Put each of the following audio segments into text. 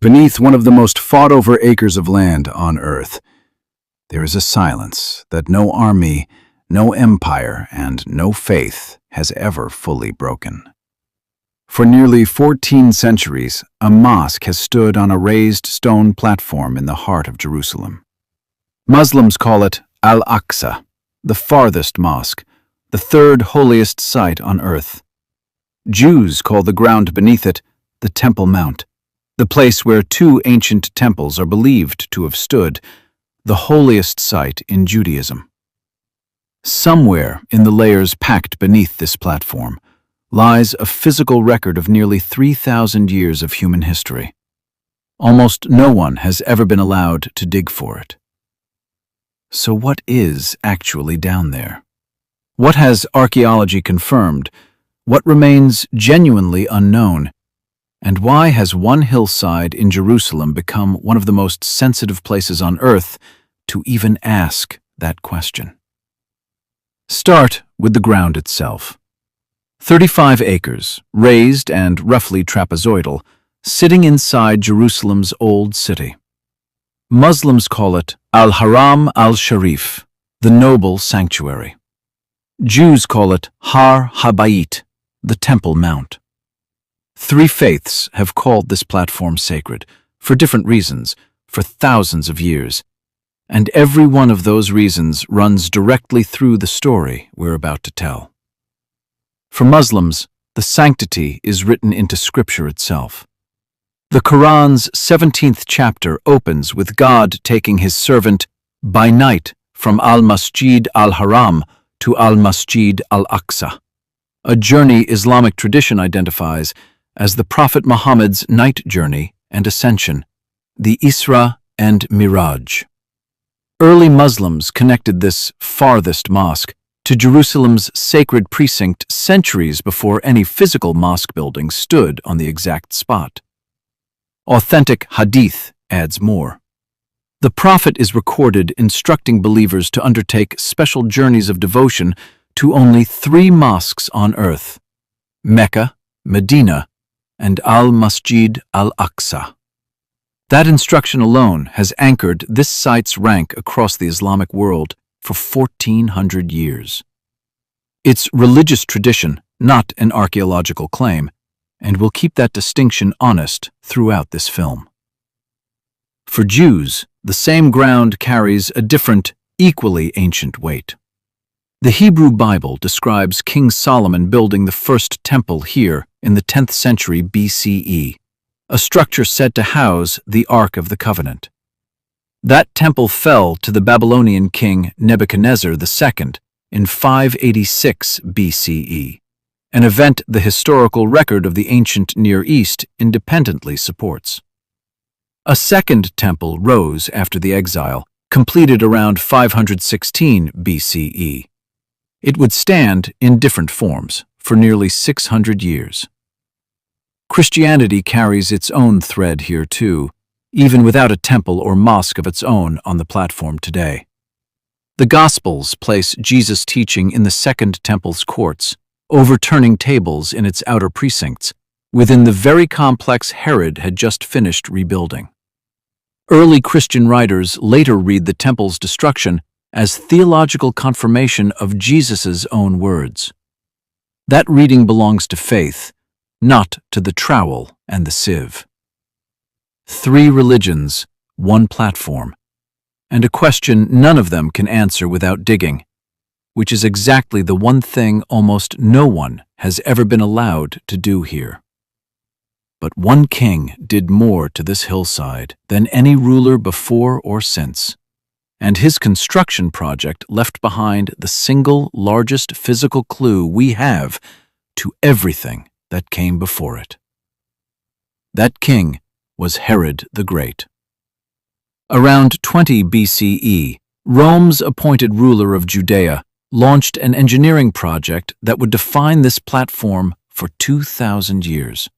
Beneath one of the most fought-over acres of land on Earth, there is a silence that no army, no empire, and no faith has ever fully broken. For nearly 14 centuries, a mosque has stood on a raised stone platform in the heart of Jerusalem. Muslims call it Al-Aqsa, the farthest mosque, the third holiest site on earth. Jews call the ground beneath it the Temple Mount, the place where two ancient temples are believed to have stood, the holiest site in Judaism. Somewhere in the layers packed beneath this platform lies a physical record of nearly 3,000 years of human history. Almost no one has ever been allowed to dig for it. So what is actually down there? What has archaeology confirmed? What remains genuinely unknown? And why has one hillside in Jerusalem become one of the most sensitive places on earth to even ask that question? Start with the ground itself. 35 acres, raised and roughly trapezoidal, sitting inside Jerusalem's old city. Muslims call it Al-Haram al-Sharif, the noble sanctuary. Jews call it Har Habayit, the Temple Mount. Three faiths have called this platform sacred, for different reasons, for thousands of years, and every one of those reasons runs directly through the story we're about to tell. For Muslims, the sanctity is written into Scripture itself. The Quran's 17th chapter opens with God taking his servant by night from Al-Masjid al-Haram to Al-Masjid al-Aqsa, a journey Islamic tradition identifies as the Prophet Muhammad's night journey and ascension, the Isra and Miraj. Early Muslims connected this farthest mosque to Jerusalem's sacred precinct centuries before any physical mosque building stood on the exact spot. Authentic hadith adds more. The Prophet is recorded instructing believers to undertake special journeys of devotion to only 3 mosques on earth: Mecca, Medina, and Al-Masjid al-Aqsa. That instruction alone has anchored this site's rank across the Islamic world for 1,400 years. It's religious tradition, not an archaeological claim, and we'll keep that distinction honest throughout this film. For Jews, the same ground carries a different, equally ancient weight. The Hebrew Bible describes King Solomon building the first temple here in the 10th century BCE, a structure said to house the Ark of the Covenant. That temple fell to the Babylonian king Nebuchadnezzar II in 586 BCE, an event the historical record of the ancient Near East independently supports. A second temple rose after the exile, completed around 516 BCE. It would stand in different forms for nearly 600 years. Christianity carries its own thread here too, even without a temple or mosque of its own on the platform today. The Gospels place Jesus' teaching in the Second Temple's courts, overturning tables in its outer precincts, within the very complex Herod had just finished rebuilding. Early Christian writers later read the temple's destruction as theological confirmation of Jesus' own words. That reading belongs to faith, not to the trowel and the sieve. 3 religions, 1 platform, and a question none of them can answer without digging, which is exactly the one thing almost no one has ever been allowed to do here. But one king did more to this hillside than any ruler before or since, and his construction project left behind the single largest physical clue we have to everything that came before it. That king was Herod the Great. Around 20 BCE, Rome's appointed ruler of Judea launched an engineering project that would define this platform for 2,000 years.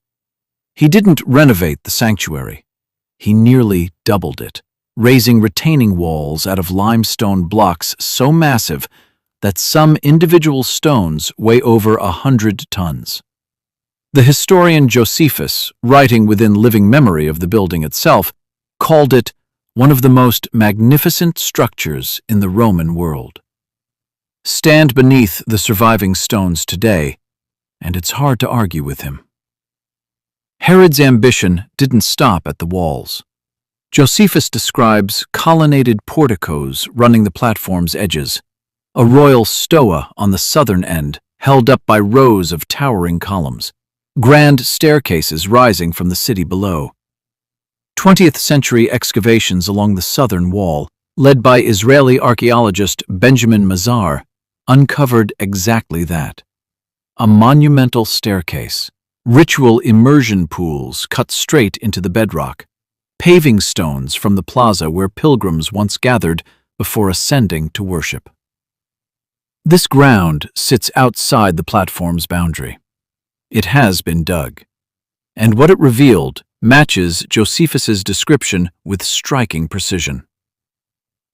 He didn't renovate the sanctuary. He nearly doubled it, raising retaining walls out of limestone blocks so massive that some individual stones weigh over 100 tons. The historian Josephus, writing within living memory of the building itself, called it one of the most magnificent structures in the Roman world. Stand beneath the surviving stones today, and it's hard to argue with him. Herod's ambition didn't stop at the walls. Josephus describes colonnaded porticos running the platform's edges, a royal stoa on the southern end held up by rows of towering columns, grand staircases rising from the city below. 20th century excavations along the southern wall, led by Israeli archaeologist Benjamin Mazar, uncovered exactly that. A monumental staircase, ritual immersion pools cut straight into the bedrock, paving stones from the plaza where pilgrims once gathered before ascending to worship. This ground sits outside the platform's boundary. It has been dug, and what it revealed matches Josephus's description with striking precision.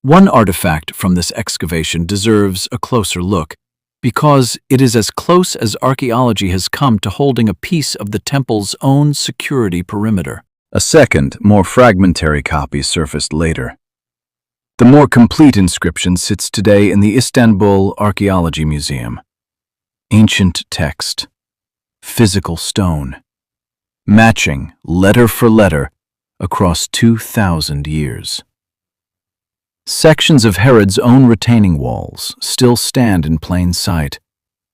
One artifact from this excavation deserves a closer look because it is as close as archaeology has come to holding a piece of the temple's own security perimeter. A second, more fragmentary copy surfaced later. The more complete inscription sits today in the Istanbul Archaeology Museum. Ancient text, physical stone, matching letter for letter across 2,000 years. Sections of Herod's own retaining walls still stand in plain sight,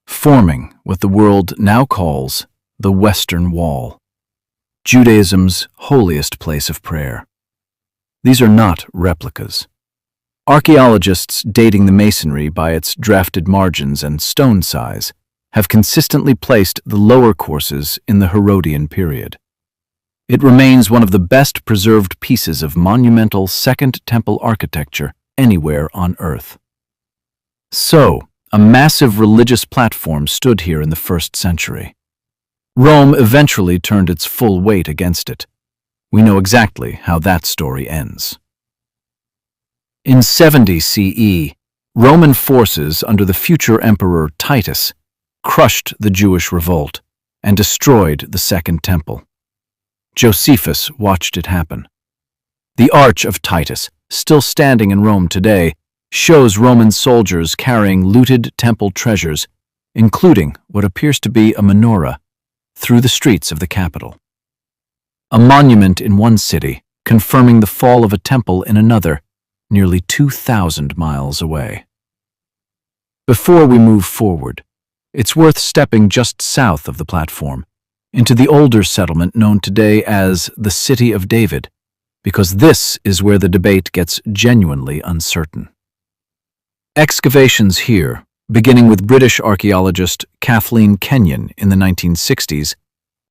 forming what the world now calls the Western Wall, Judaism's holiest place of prayer. These are not replicas. Archaeologists dating the masonry by its drafted margins and stone size have consistently placed the lower courses in the Herodian period. It remains one of the best preserved pieces of monumental Second Temple architecture anywhere on Earth. So, a massive religious platform stood here in the 1st century. Rome eventually turned its full weight against it. We know exactly how that story ends. In 70 CE, Roman forces under the future emperor Titus crushed the Jewish revolt and destroyed the Second Temple. Josephus watched it happen. The Arch of Titus, still standing in Rome today, shows Roman soldiers carrying looted temple treasures, including what appears to be a menorah, through the streets of the capital. A monument in one city, confirming the fall of a temple in another, nearly 2,000 miles away. Before we move forward, it's worth stepping just south of the platform, into the older settlement known today as the City of David, because this is where the debate gets genuinely uncertain. Excavations here, beginning with British archaeologist Kathleen Kenyon in the 1960s,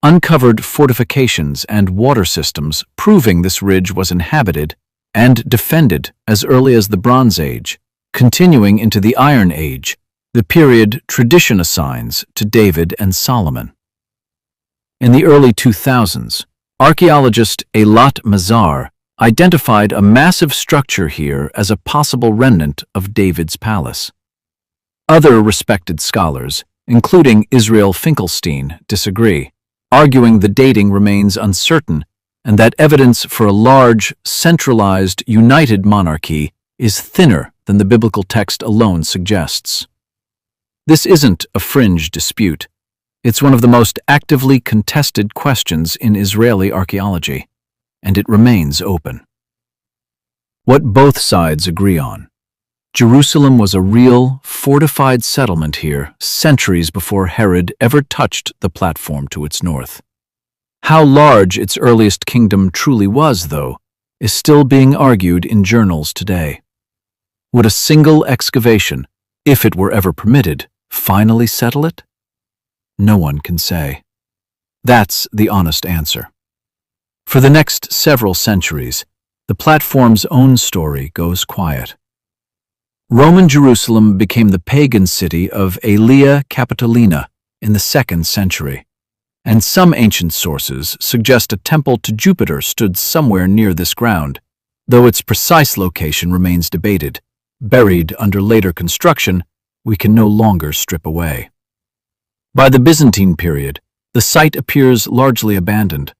uncovered fortifications and water systems proving this ridge was inhabited and defended as early as the Bronze Age, continuing into the Iron Age, the period tradition assigns to David and Solomon. In the early 2000s, archaeologist Eilat Mazar identified a massive structure here as a possible remnant of David's palace. Other respected scholars, including Israel Finkelstein, disagree, arguing the dating remains uncertain and that evidence for a large, centralized, united monarchy is thinner than the biblical text alone suggests. This isn't a fringe dispute. It's one of the most actively contested questions in Israeli archaeology, and it remains open. What both sides agree on: Jerusalem was a real, fortified settlement here centuries before Herod ever touched the platform to its north. How large its earliest kingdom truly was, though, is still being argued in journals today. Would a single excavation, if it were ever permitted, finally settle it? No one can say. That's the honest answer. For the next several centuries, the platform's own story goes quiet. Roman Jerusalem became the pagan city of Aelia Capitolina in the 2nd century, and some ancient sources suggest a temple to Jupiter stood somewhere near this ground, though its precise location remains debated. Buried under later construction, we can no longer strip away. By the Byzantine period, The site appears largely abandoned.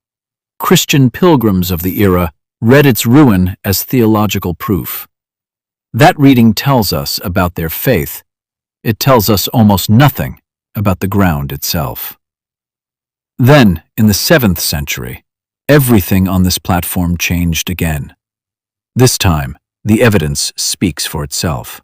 Christian pilgrims of the era read its ruin as theological proof. That reading tells us about their faith. It tells us almost nothing about the ground itself. Then, in the 7th century, everything on this platform changed again. This time, the evidence speaks for itself.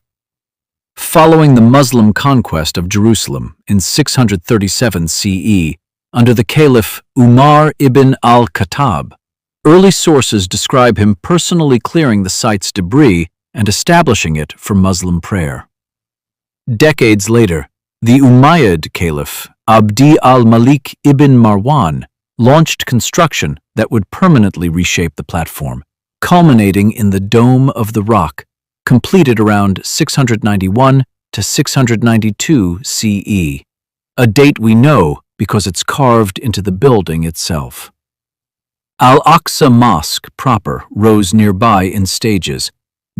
Following the Muslim conquest of Jerusalem in 637 CE, under the Caliph Umar ibn al-Khattab, early sources describe him personally clearing the site's debris and establishing it for Muslim prayer. Decades later, the Umayyad Caliph Abd al-Malik ibn Marwan launched construction that would permanently reshape the platform, culminating in the Dome of the Rock, completed around 691 to 692 CE, a date we know because it's carved into the building itself. Al-Aqsa Mosque proper rose nearby in stages,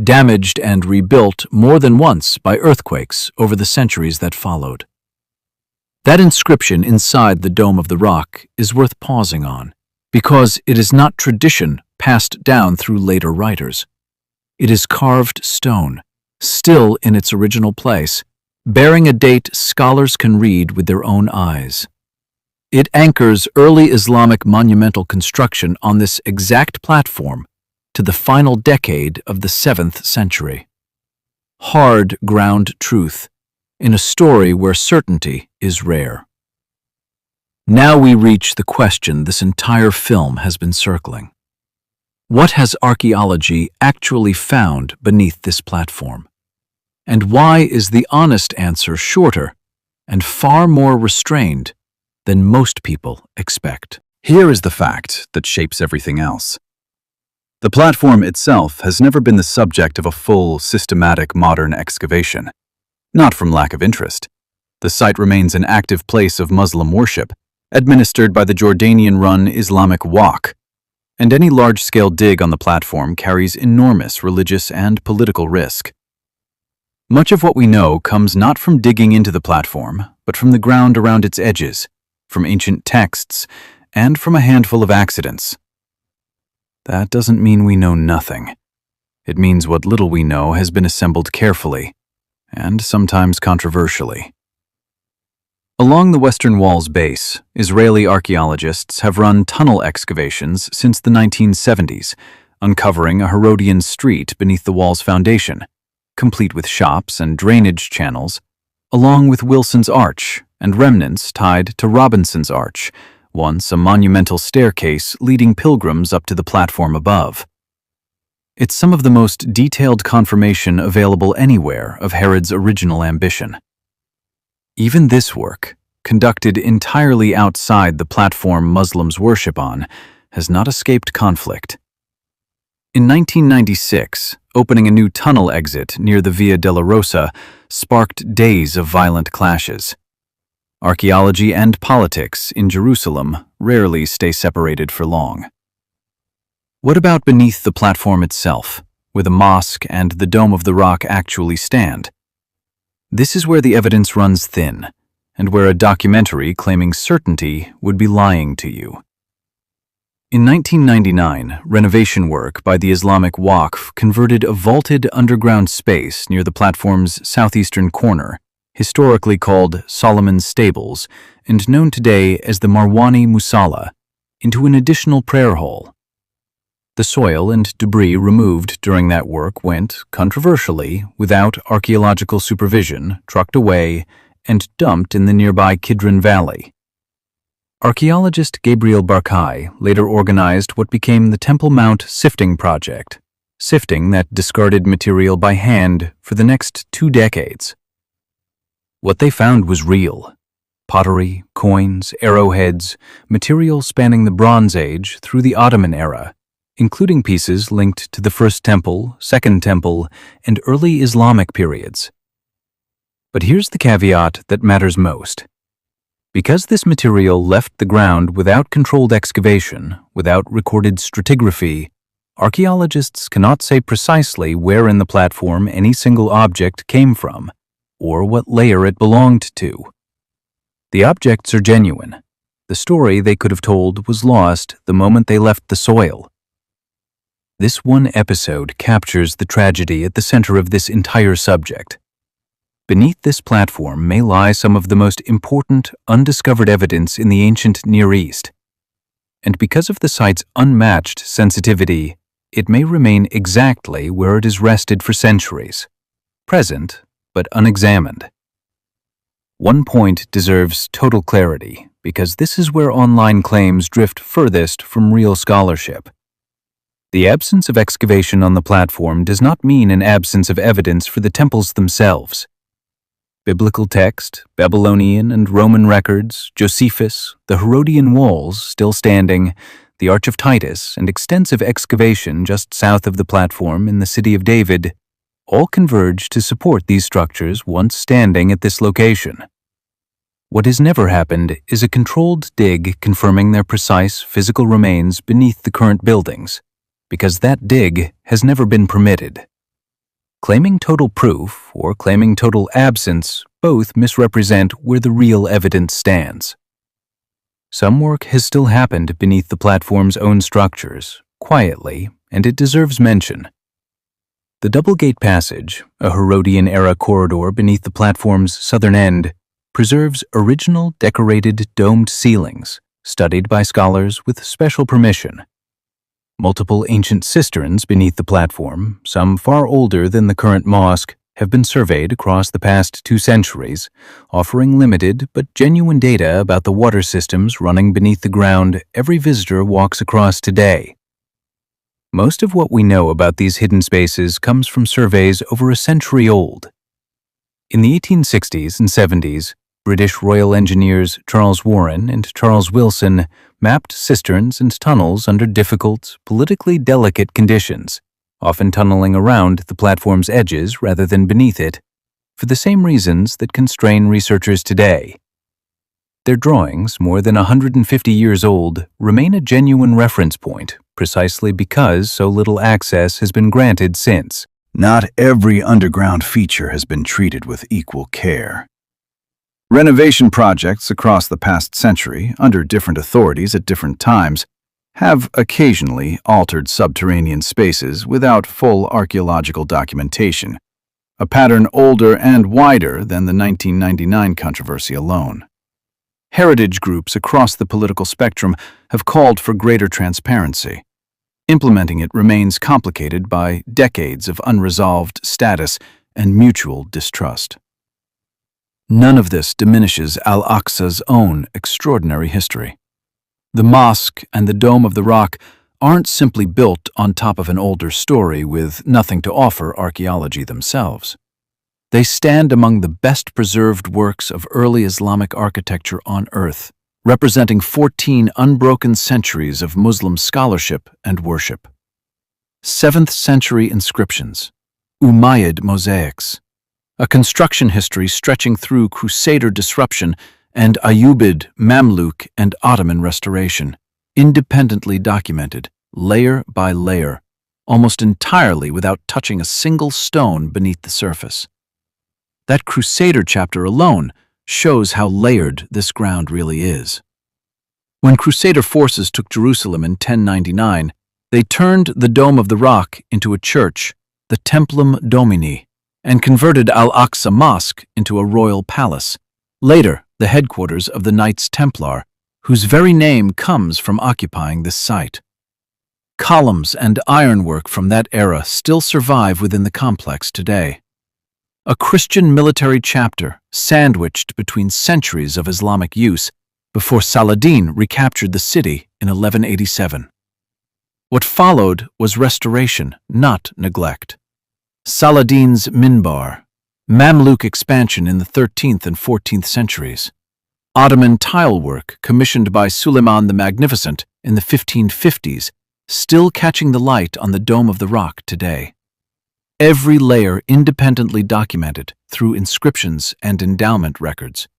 damaged and rebuilt more than once by earthquakes over the centuries that followed. That inscription inside the Dome of the Rock is worth pausing on, because it is not tradition passed down through later writers. It is carved stone, still in its original place, bearing a date scholars can read with their own eyes. It anchors early Islamic monumental construction on this exact platform to the final decade of the 7th century. Hard ground truth in a story where certainty is rare. Now we reach the question this entire film has been circling. What has archaeology actually found beneath this platform? And why is the honest answer shorter and far more restrained than most people expect? Here is the fact that shapes everything else. The platform itself has never been the subject of a full, systematic modern excavation. Not from lack of interest. The site remains an active place of Muslim worship, administered by the Jordanian-run Islamic Waqf, and any large-scale dig on the platform carries enormous religious and political risk. Much of what we know comes not from digging into the platform, but from the ground around its edges, from ancient texts, and from a handful of accidents. That doesn't mean we know nothing. It means what little we know has been assembled carefully, and sometimes controversially. Along the Western Wall's base, Israeli archaeologists have run tunnel excavations since the 1970s, uncovering a Herodian street beneath the wall's foundation, complete with shops and drainage channels, along with Wilson's Arch and remnants tied to Robinson's Arch, once a monumental staircase leading pilgrims up to the platform above. It's some of the most detailed confirmation available anywhere of Herod's original ambition. Even this work, conducted entirely outside the platform Muslims worship on, has not escaped conflict. In 1996, opening a new tunnel exit near the Via della Rosa sparked days of violent clashes. Archaeology and politics in Jerusalem rarely stay separated for long. What about beneath the platform itself, where the mosque and the Dome of the Rock actually stand? This is where the evidence runs thin, and where a documentary claiming certainty would be lying to you. In 1999, renovation work by the Islamic Waqf converted a vaulted underground space near the platform's southeastern corner, historically called Solomon's Stables and known today as the Marwani Musalla, into an additional prayer hall. The soil and debris removed during that work went, controversially, without archaeological supervision, trucked away, and dumped in the nearby Kidron Valley. Archaeologist Gabriel Barkay later organized what became the Temple Mount Sifting Project, sifting that discarded material by hand for the next 2 decades. What they found was real. Pottery, coins, arrowheads, material spanning the Bronze Age through the Ottoman era, including pieces linked to the First Temple, Second Temple, and early Islamic periods. But here's the caveat that matters most. Because this material left the ground without controlled excavation, without recorded stratigraphy, archaeologists cannot say precisely where in the platform any single object came from, or what layer it belonged to. The objects are genuine, The story they could have told was lost the moment they left the soil. This one episode captures the tragedy at the center of this entire subject. Beneath this platform may lie some of the most important undiscovered evidence in the ancient Near East. And because of the site's unmatched sensitivity, it may remain exactly where it has rested for centuries, present but unexamined. One point deserves total clarity, because this is where online claims drift furthest from real scholarship. The absence of excavation on the platform does not mean an absence of evidence for the temples themselves. Biblical text, Babylonian and Roman records, Josephus, the Herodian walls still standing, the Arch of Titus, and extensive excavation just south of the platform in the city of David all converge to support these structures once standing at this location. What has never happened is a controlled dig confirming their precise physical remains beneath the current buildings, because that dig has never been permitted. Claiming total proof or claiming total absence both misrepresent where the real evidence stands. Some work has still happened beneath the platform's own structures, quietly, and it deserves mention. The Double Gate Passage, a Herodian-era corridor beneath the platform's southern end, preserves original decorated domed ceilings, studied by scholars with special permission. Multiple ancient cisterns beneath the platform, some far older than the current mosque, have been surveyed across the past 2 centuries, offering limited but genuine data about the water systems running beneath the ground every visitor walks across today. Most of what we know about these hidden spaces comes from surveys over a century old. In the 1860s and 70s, British Royal Engineers Charles Warren and Charles Wilson mapped cisterns and tunnels under difficult, politically delicate conditions, often tunneling around the platform's edges rather than beneath it, for the same reasons that constrain researchers today. Their drawings, more than 150 years old, remain a genuine reference point, precisely because so little access has been granted since. Not every underground feature has been treated with equal care. Renovation projects across the past century, under different authorities at different times, have occasionally altered subterranean spaces without full archaeological documentation, a pattern older and wider than the 1999 controversy alone. Heritage groups across the political spectrum have called for greater transparency. Implementing it remains complicated by decades of unresolved status and mutual distrust. None of this diminishes Al-Aqsa's own extraordinary history. The mosque and the Dome of the Rock aren't simply built on top of an older story with nothing to offer archaeology themselves. They stand among the best preserved works of early Islamic architecture on Earth, representing 14 unbroken centuries of Muslim scholarship and worship. 7th century inscriptions, Umayyad mosaics, a construction history stretching through Crusader disruption and Ayyubid, Mamluk, and Ottoman restoration, independently documented, layer by layer, almost entirely without touching a single stone beneath the surface. That Crusader chapter alone shows how layered this ground really is. When Crusader forces took Jerusalem in 1099, they turned the Dome of the Rock into a church, the Templum Domini, and converted Al-Aqsa Mosque into a royal palace, later the headquarters of the Knights Templar, whose very name comes from occupying this site. Columns and ironwork from that era still survive within the complex today. A Christian military chapter sandwiched between centuries of Islamic use before Saladin recaptured the city in 1187. What followed was restoration, not neglect. Saladin's minbar, Mamluk expansion in the 13th and 14th centuries, Ottoman tilework commissioned by Suleiman the Magnificent in the 1550s, still catching the light on the Dome of the Rock today. Every layer independently documented through inscriptions and endowment records.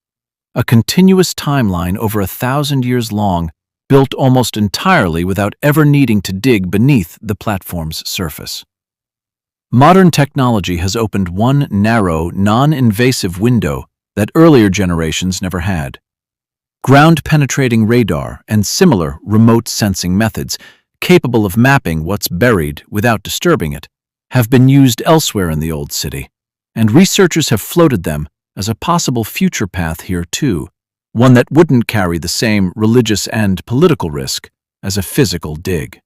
A continuous timeline over 1,000 years long, built almost entirely without ever needing to dig beneath the platform's surface. Modern technology has opened one narrow, non-invasive window that earlier generations never had. Ground-penetrating radar and similar remote sensing methods, capable of mapping what's buried without disturbing it, have been used elsewhere in the Old City, and researchers have floated them as a possible future path here too, one that wouldn't carry the same religious and political risk as a physical dig.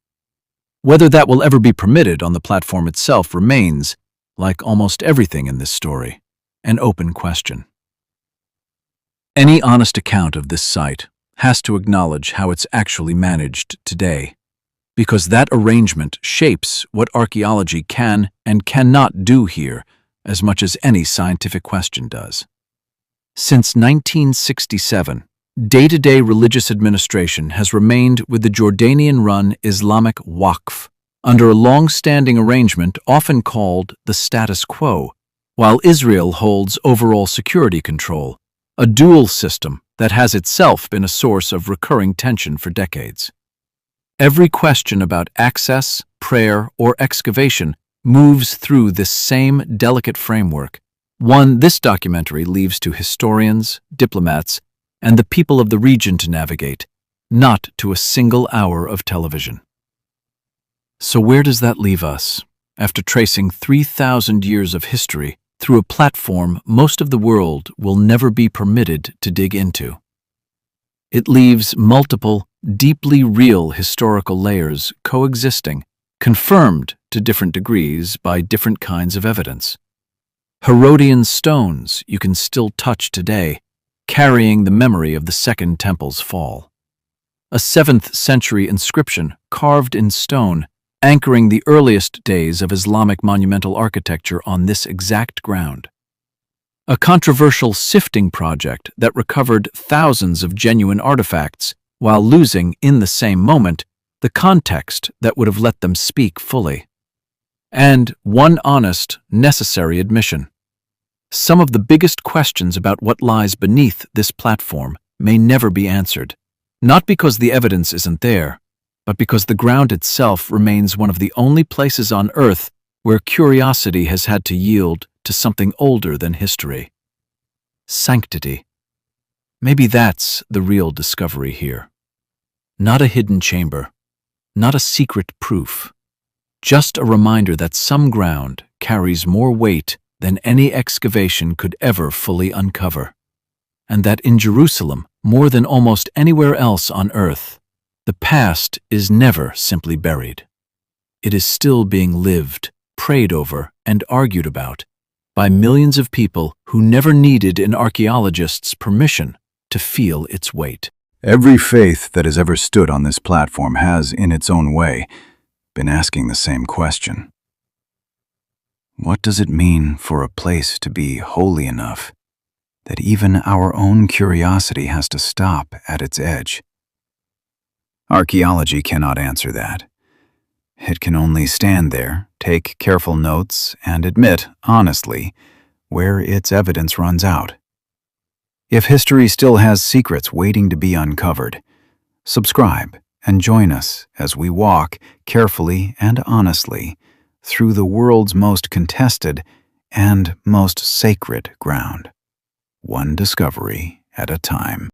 Whether that will ever be permitted on the platform itself remains, like almost everything in this story, an open question. Any honest account of this site has to acknowledge how it's actually managed today, because that arrangement shapes what archaeology can and cannot do here as much as any scientific question does. Since 1967, day-to-day religious administration has remained with the Jordanian-run Islamic Waqf, under a long-standing arrangement often called the status quo, while Israel holds overall security control, a dual system that has itself been a source of recurring tension for decades. Every question about access, prayer, or excavation moves through this same delicate framework, one this documentary leaves to historians, diplomats, and the people of the region to navigate, not to a single hour of television. So where does that leave us, after tracing 3,000 years of history through a platform most of the world will never be permitted to dig into? It leaves multiple, deeply real historical layers coexisting, confirmed to different degrees by different kinds of evidence. Herodian stones you can still touch today, carrying the memory of the Second Temple's fall. A 7th century inscription carved in stone, anchoring the earliest days of Islamic monumental architecture on this exact ground. A controversial sifting project that recovered thousands of genuine artifacts while losing, in the same moment, the context that would have let them speak fully. And one honest, necessary admission. Some of the biggest questions about what lies beneath this platform may never be answered, not because the evidence isn't there, but because the ground itself remains one of the only places on Earth where curiosity has had to yield to something older than history. Sanctity. Maybe that's the real discovery here. Not a hidden chamber, not a secret proof, just a reminder that some ground carries more weight than any excavation could ever fully uncover, and that in Jerusalem, more than almost anywhere else on Earth, the past is never simply buried. It is still being lived, prayed over, and argued about by millions of people who never needed an archaeologist's permission to feel its weight. Every faith that has ever stood on this platform has, in its own way, been asking the same question. What does it mean for a place to be holy enough that even our own curiosity has to stop at its edge? Archaeology cannot answer that. It can only stand there, take careful notes, and admit, honestly, where its evidence runs out. If history still has secrets waiting to be uncovered, subscribe and join us as we walk carefully and honestly through the world's most contested and most sacred ground, one discovery at a time.